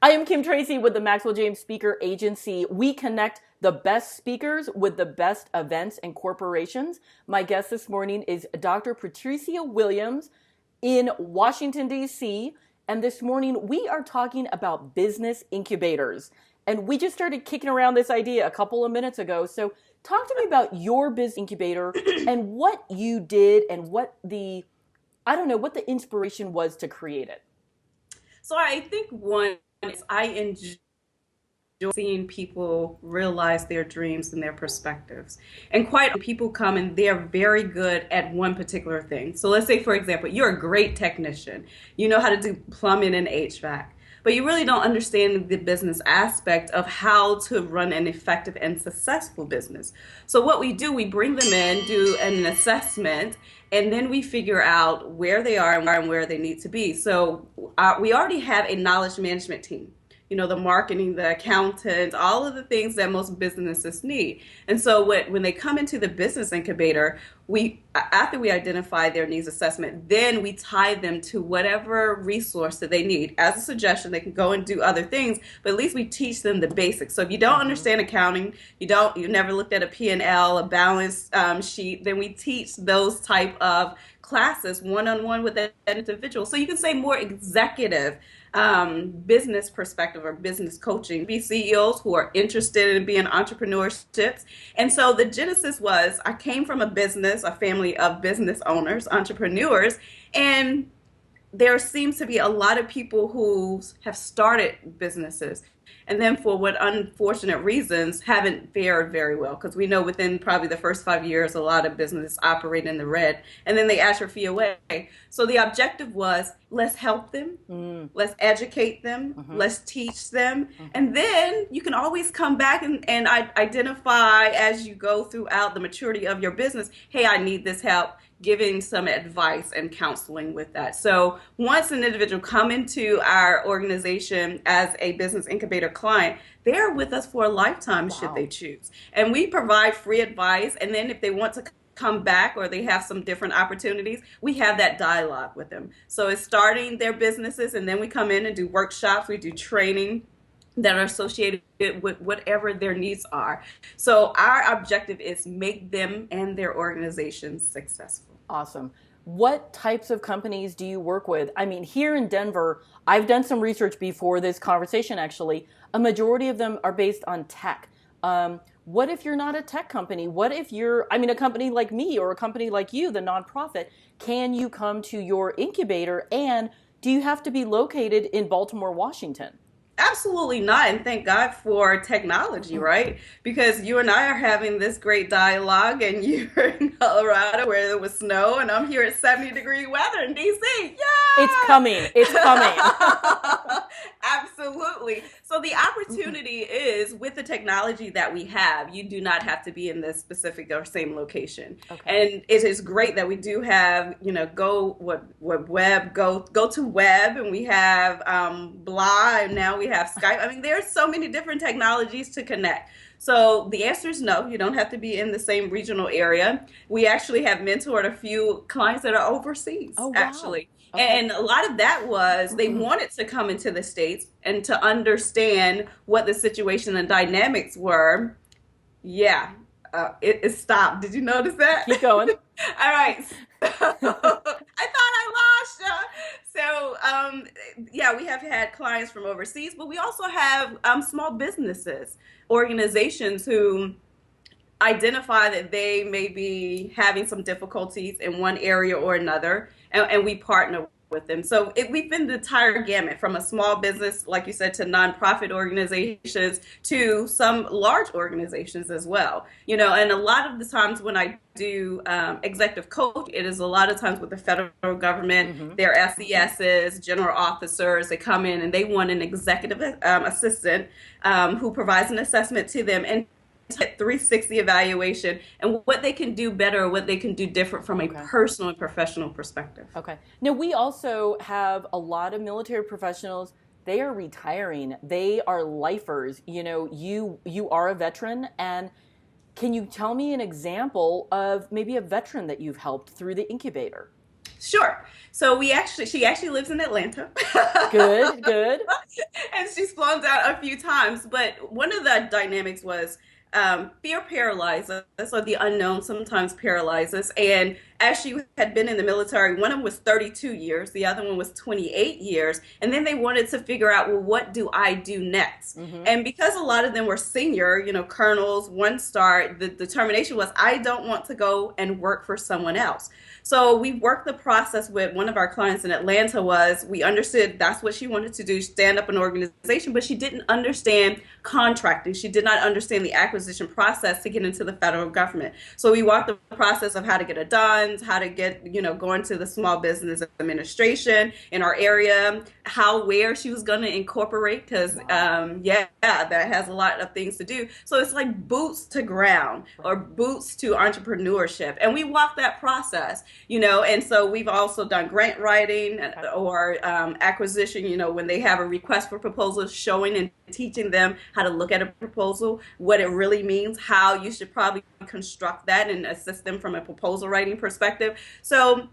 I am Kim Tracy with the Maxwell James Speaker Agency. We connect the best speakers with the best events and corporations. My guest this morning is Dr. Patrecia Williams in Washington, D.C. And this morning we are talking about business incubators. And we just started kicking around this idea a couple of minutes ago. So talk to me about your business incubator and what you did and what the inspiration was to create it. So I think one is I enjoy seeing people realize their dreams and their perspectives. And quite people come and they're very good at one particular thing. So let's say, for example, you're a great technician. You know how to do plumbing and HVAC. But you really don't understand the business aspect of how to run an effective and successful business. So what we do, we bring them in, do an assessment, and then we figure out where they are and where they need to be. So we already have a knowledge management team. You know, the marketing, the accountant, all of the things that most businesses need. And so when they come into the business incubator, after we identify their needs assessment, then we tie them to whatever resource that they need. As a suggestion, they can go and do other things, but at least we teach them the basics. So if you don't understand accounting, you never looked at a P&L, a balance sheet, then we teach those type of classes one-on-one with that individual. So you can say more executive business perspective or business coaching, be CEOs who are interested in being entrepreneurships. And so the genesis was I came from a family of business owners, entrepreneurs, and there seems to be a lot of people who have started businesses and then for what unfortunate reasons haven't fared very well, because we know within probably the first 5 years a lot of businesses operate in the red and then they atrophy away. So the objective was let's help them, let's educate them, let's teach them, and then you can always come back and identify as you go throughout the maturity of your business, hey, I need this help, giving some advice and counseling with that. So once an individual come into our organization as a business incubator client, they're with us for a lifetime should they choose. And we provide free advice. And then if they want to come back or they have some different opportunities, we have that dialogue with them. So it's starting their businesses, and then we come in and do workshops, we do training that are associated with whatever their needs are. So our objective is make them and their organizations successful. Awesome. What types of companies do you work with? I mean, here in Denver, I've done some research before this conversation, actually. A majority of them are based on tech. What if you're not a tech company? What if you're, a company like me or a company like you, the nonprofit? Can you come to your incubator, and do you have to be located in Baltimore, Washington? Absolutely not. And thank God for technology, right? Because you and I are having this great dialogue, and you're in Colorado where there was snow, and I'm here at 70-degree weather in DC. Yeah! It's coming. It's coming. Absolutely. So the opportunity is with the technology that we have, you do not have to be in this specific or same location. Okay. And it is great that we do have, go to web, and we have blah, and now we have Skype. There's so many different technologies to connect. So the answer is no, you don't have to be in the same regional area. We actually have mentored a few clients that are overseas, actually. Okay. And a lot of that was they wanted to come into the States and to understand what the situation and dynamics were. Yeah, it stopped. Did you notice that? Keep going. All right. I thought I lost you. So, we have had clients from overseas, but we also have small businesses, organizations who identify that they may be having some difficulties in one area or another, and we partner with them. So we've been the entire gamut from a small business, like you said, to nonprofit organizations, to some large organizations as well. And a lot of the times when I do executive coach, it is a lot of times with the federal government, their SESs, general officers, they come in and they want an executive assistant who provides an assessment to them and 360 evaluation and what they can do better, what they can do different from a personal and professional perspective. Okay. Now, we also have a lot of military professionals. They are retiring. They are lifers. You are a veteran, and can you tell me an example of maybe a veteran that you've helped through the incubator? Sure. So she actually lives in Atlanta. Good, good. And she's flown down a few times. But one of the dynamics was fear paralyzes, or the unknown sometimes paralyzes. And as she had been in the military, one of them was 32 years, the other one was 28 years. And then they wanted to figure out, well, what do I do next? Mm-hmm. And because a lot of them were senior, colonels, 1 star, the determination was, I don't want to go and work for someone else. So we worked the process with one of our clients in Atlanta. Was we understood that's what she wanted to do, stand up an organization, but she didn't understand contracting. She did not understand the acquisition process to get into the federal government. So we walked the process of how to get it done, how to get, go into the Small Business Administration in our area, where she was going to incorporate, because, yeah, that has a lot of things to do. So it's like boots to ground or boots to entrepreneurship. And we walked that process, and so we've also done grant writing or acquisition, when they have a request for proposals, showing and teaching them how to look at a proposal, what it really means, how you should probably construct that, and assist them from a proposal writing perspective. So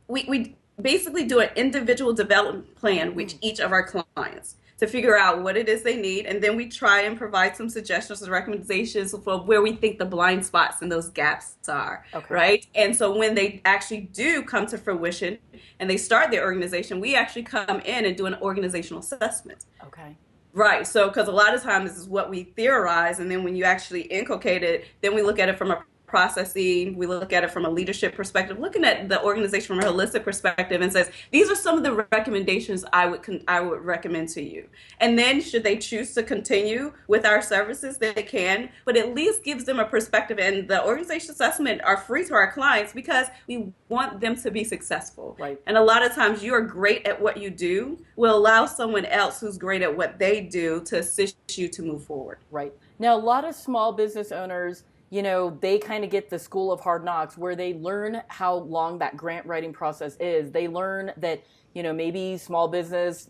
we basically do an individual development plan with each of our clients to figure out what it is they need, and then we try and provide some suggestions and recommendations for where we think the blind spots and those gaps are, right? And so when they actually do come to fruition and they start their organization, we actually come in and do an organizational assessment. Okay. Right. So, because a lot of times this is what we theorize, and then when you actually inculcate it, then we look at it from a processing, we look at it from a leadership perspective, looking at the organization from a holistic perspective, and says, these are some of the recommendations I would recommend to you. And then should they choose to continue with our services, they can, but at least gives them a perspective. And the organization assessment are free to our clients because we want them to be successful. Right. And a lot of times you are great at what you do will allow someone else who's great at what they do to assist you to move forward. Right. Now, a lot of small business owners, they kind of get the school of hard knocks where they learn how long that grant writing process is. They learn that, maybe small business,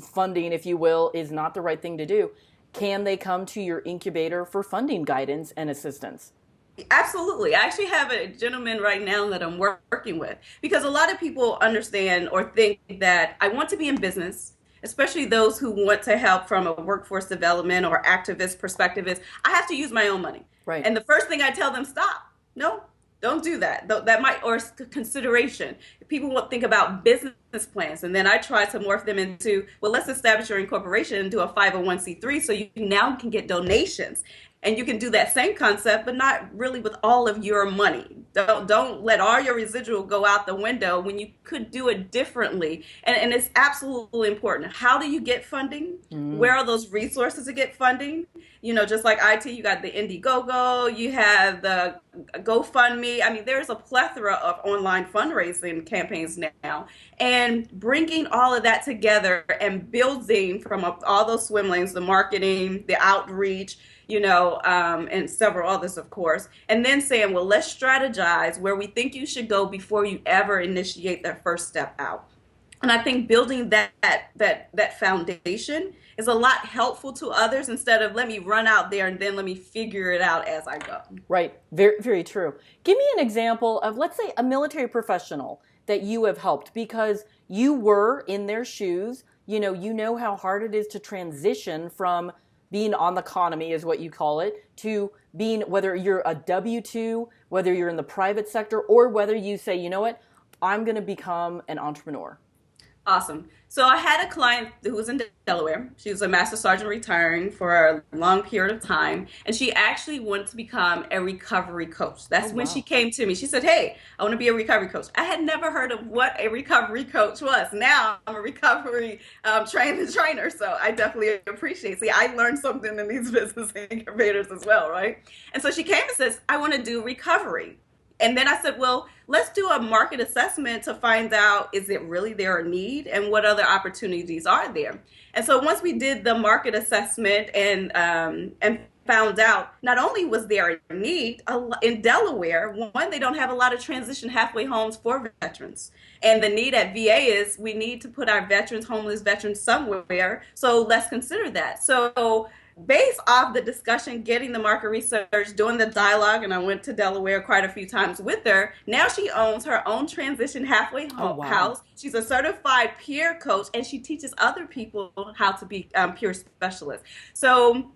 funding, if you will, is not the right thing to do. Can they come to your incubator for funding guidance and assistance? Absolutely. I actually have a gentleman right now that I'm working with, because a lot of people understand or think that I want to be in business, especially those who want to help from a workforce development or activist perspective, is I have to use my own money. Right. And the first thing I tell them, stop. No, don't do that. That might, or consideration. People will think about business plans, and then I try to morph them into, well, let's establish your incorporation and do a 501c3 so you now can get donations. And you can do that same concept, but not really with all of your money. Don't let all your residual go out the window when you could do it differently. And it's absolutely important. How do you get funding? Where are those resources to get funding? Just like IT, you got the Indiegogo, you have the GoFundMe. I mean, there's a plethora of online fundraising campaigns now. And bringing all of that together and building from all those swim lanes, the marketing, the outreach, and several others, of course, and then saying, well, let's strategize where we think you should go before you ever initiate that first step out. And I think building that foundation is a lot helpful to others, instead of let me run out there and then let me figure it out as I go. Right. Very, very true. Give me an example of, let's say, a military professional that you have helped because you were in their shoes. You know how hard it is to transition from being on the economy, is what you call it, to being, whether you're a W-2, whether you're in the private sector, or whether you say, you know what, I'm going to become an entrepreneur. Awesome. So I had a client who was in Delaware. She was a master sergeant retiring for a long period of time. And she actually wanted to become a recovery coach. That's when she came to me. She said, hey, I want to be a recovery coach. I had never heard of what a recovery coach was. Now I'm a recovery trainer. So I definitely appreciate it. See, I learned something in these business incubators as well, right? And so she came and says, I want to do recovery. And then I said, well, let's do a market assessment to find out, is it really there a need and what other opportunities are there? And so once we did the market assessment and found out not only was there a need in Delaware, one, they don't have a lot of transition halfway homes for veterans. And the need at VA is we need to put our veterans, homeless veterans somewhere. So let's consider that. So based off the discussion, getting the market research, doing the dialogue, and I went to Delaware quite a few times with her. Now she owns her own transition halfway Oh, wow. house. She's a certified peer coach, and she teaches other people how to be peer specialists. So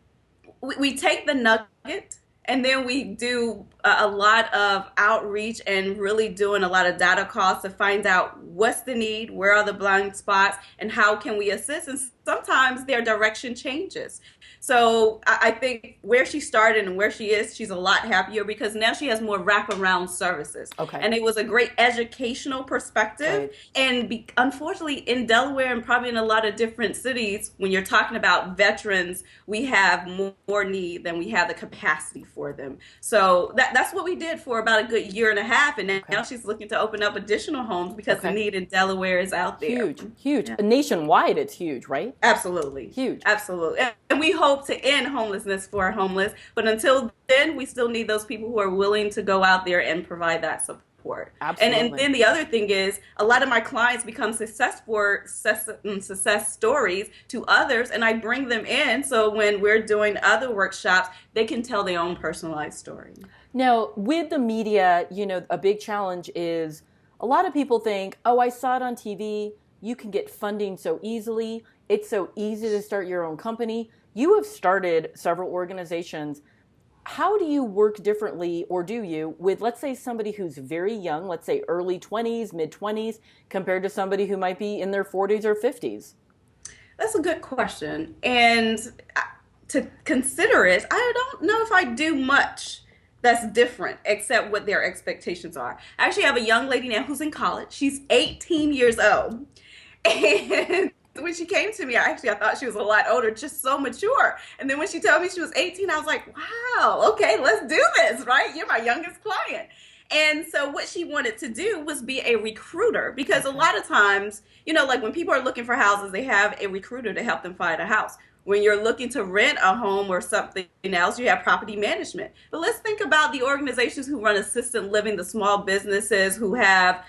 we take the nugget and then we do a lot of outreach and really doing a lot of data calls to find out what's the need, where are the blind spots, and how can we assist. And sometimes their direction changes. So I think where she started and where she is, she's a lot happier because now she has more wraparound services. Okay. And it was a great educational perspective. Right. And unfortunately, in Delaware and probably in a lot of different cities, when you're talking about veterans, we have more need than we have the capacity for them. So that's what we did for about a good year and a half. And Okay. now she's looking to open up additional homes because the Okay. need in Delaware is out there. Huge, huge. Yeah. Nationwide, it's huge, right? Absolutely. Huge. Absolutely. And we hope to end homelessness for homeless. But until then, we still need those people who are willing to go out there and provide that support. Absolutely. And then the other thing is a lot of my clients become success stories to others, and I bring them in. So when we're doing other workshops, they can tell their own personalized story. Now, with the media, a big challenge is a lot of people think, oh, I saw it on TV. You can get funding so easily. It's so easy to start your own company. You have started several organizations. How do you work differently, or do you, with, let's say, somebody who's very young, let's say early 20s, mid 20s, compared to somebody who might be in their 40s or 50s? That's a good question. And to consider it, I don't know if I do much that's different except what their expectations are. I actually have a young lady now who's in college. She's 18 years old. And when she came to me, I thought she was a lot older, just so mature. And then when she told me she was 18, I was like, wow, okay, let's do this, right? You're my youngest client. And so what she wanted to do was be a recruiter because a lot of times, like when people are looking for houses, they have a recruiter to help them find a house. When you're looking to rent a home or something else, you have property management. But let's think about the organizations who run assisted living, the small businesses who have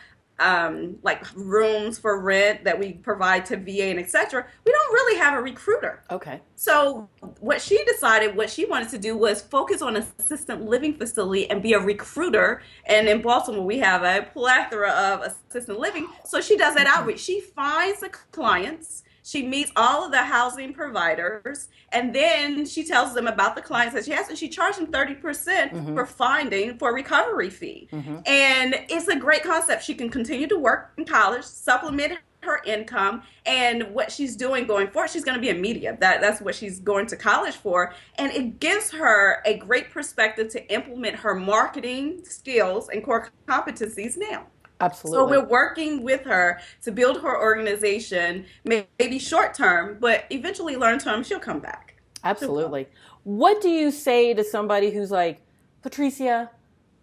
like rooms for rent that we provide to VA and etc. We don't really have a recruiter. Okay. So what she decided, what she wanted to do was focus on an assisted living facility and be a recruiter. And in Baltimore, we have a plethora of assisted living. So she does that outreach. She finds the clients. She meets all of the housing providers, and then she tells them about the clients that she has, and she charges them 30% for finding for a recovery fee. And it's a great concept. She can continue to work in college, supplement her income, and what she's doing going forward, she's going to be in media. That's what she's going to college for, and it gives her a great perspective to implement her marketing skills and core competencies now. Absolutely. So we're working with her to build her organization, maybe short term, but eventually long term, she'll come back. Absolutely. What do you say to somebody who's like, Patrecia,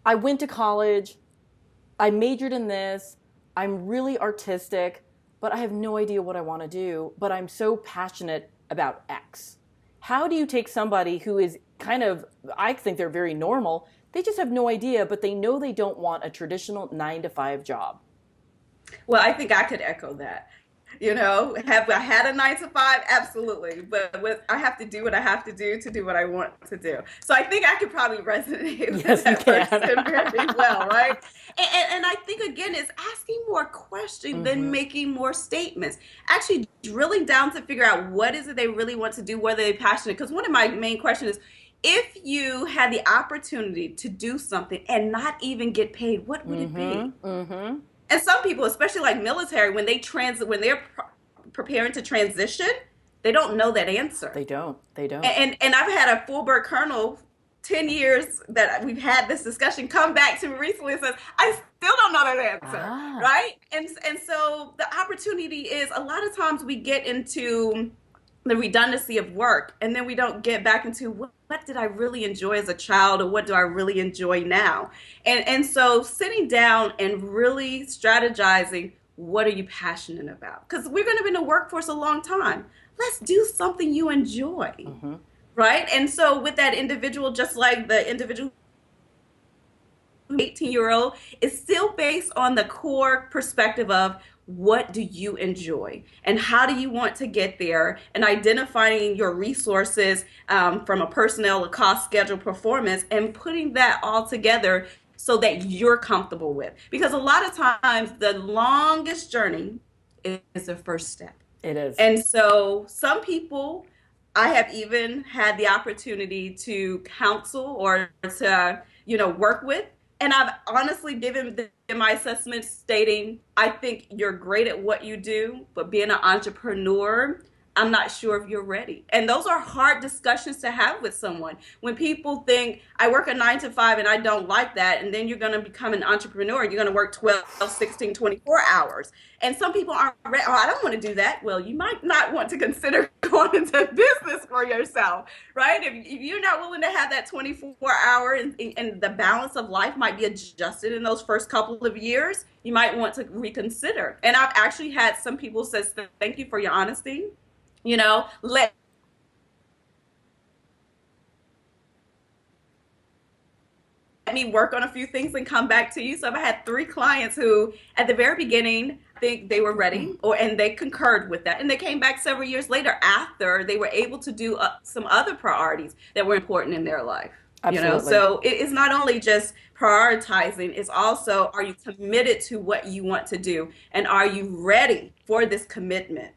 I went to college, I majored in this, I'm really artistic, but I have no idea what I want to do, but I'm so passionate about X. How do you take somebody who is kind of, I think they're very normal, they just have no idea, but they know they don't want a traditional 9-to-5 job? Well, I think I could echo that. Have I had a 9 to 5? Absolutely. But I have to do what I have to do what I want to do. So I think I could probably resonate with that person very well, right? And I think, again, it's asking more questions than making more statements. Actually drilling down to figure out what is it they really want to do, whether they're passionate. Because one of my main questions is, if you had the opportunity to do something and not even get paid, what would it be? And some people, especially like military, when they're preparing to transition, they don't know that answer. They don't. And I've had a full-bird colonel, 10 years that we've had this discussion, come back to me recently and says, I still don't know that answer, right? And so the opportunity is, a lot of times we get into the redundancy of work, and then we don't get back into what did I really enjoy as a child, or what do I really enjoy now? And so sitting down and really strategizing, what are you passionate about? Because we're going to be in the workforce a long time. Let's do something you enjoy, right? And so with that individual, just like the individual 18-year-old is still based on the core perspective of what do you enjoy and how do you want to get there, and identifying your resources from a personnel, a cost, schedule, performance, and putting that all together so that you're comfortable with. Because a lot of times the longest journey is the first step. It is. And so some people, I have even had the opportunity to counsel or to, work with. And I've honestly given them my assessment stating, I think you're great at what you do, but being an entrepreneur, I'm not sure if you're ready. And those are hard discussions to have with someone. When people think, I work a 9 to 5 and I don't like that, and then you're going to become an entrepreneur, you're going to work 12, 16, 24 hours. And some people aren't ready. Oh, I don't want to do that. Well, you might not want to consider going into business for yourself, right? If you're not willing to have that 24-hour and the balance of life might be adjusted in those first couple of years, you might want to reconsider. And I've actually had some people say, thank you for your honesty. Let me work on a few things and come back to you. So I've had 3 clients who, at the very beginning, think they were ready, and they concurred with that, and they came back several years later after they were able to do some other priorities that were important in their life. Absolutely. So it is not only just prioritizing, it's also, are you committed to what you want to do, and are you ready for this commitment?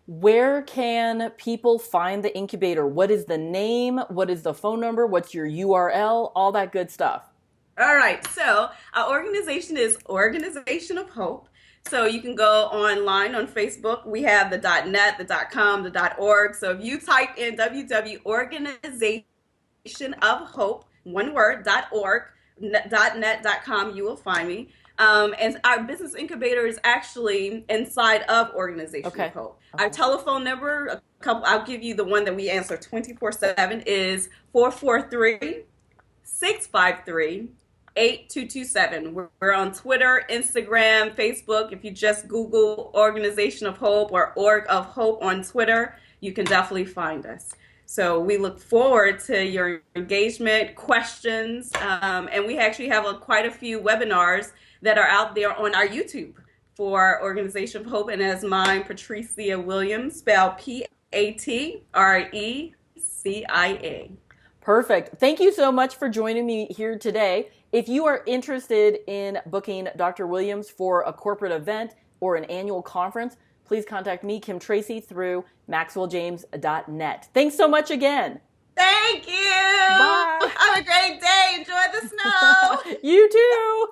Where can people find the incubator? What is the name? What is the phone number? What's your URL? All that good stuff. All right. So our organization is Organization of Hope. So you can go online on Facebook. We have the .net, the .com, the .org. So if you type in www.organizationofhope, one word, .org, .net, .com, you will find me. And our business incubator is actually inside of Organization of Hope. Okay. Our telephone number, I'll give you the one that we answer 24/7, is 443-653-8227. We're on Twitter, Instagram, Facebook. If you just Google Organization of Hope or Org of Hope on Twitter, you can definitely find us. So we look forward to your engagement, questions, and we actually have quite a few webinars that are out there on our YouTube for Organization of Hope, and as mine, Patrecia Williams, spelled Patrecia. Perfect. Thank you so much for joining me here today. If you are interested in booking Dr. Williams for a corporate event or an annual conference, please contact me, Kim Tracy, through maxwelljames.net. Thanks so much again. Thank you. Bye. Have a great day. Enjoy the snow. You too.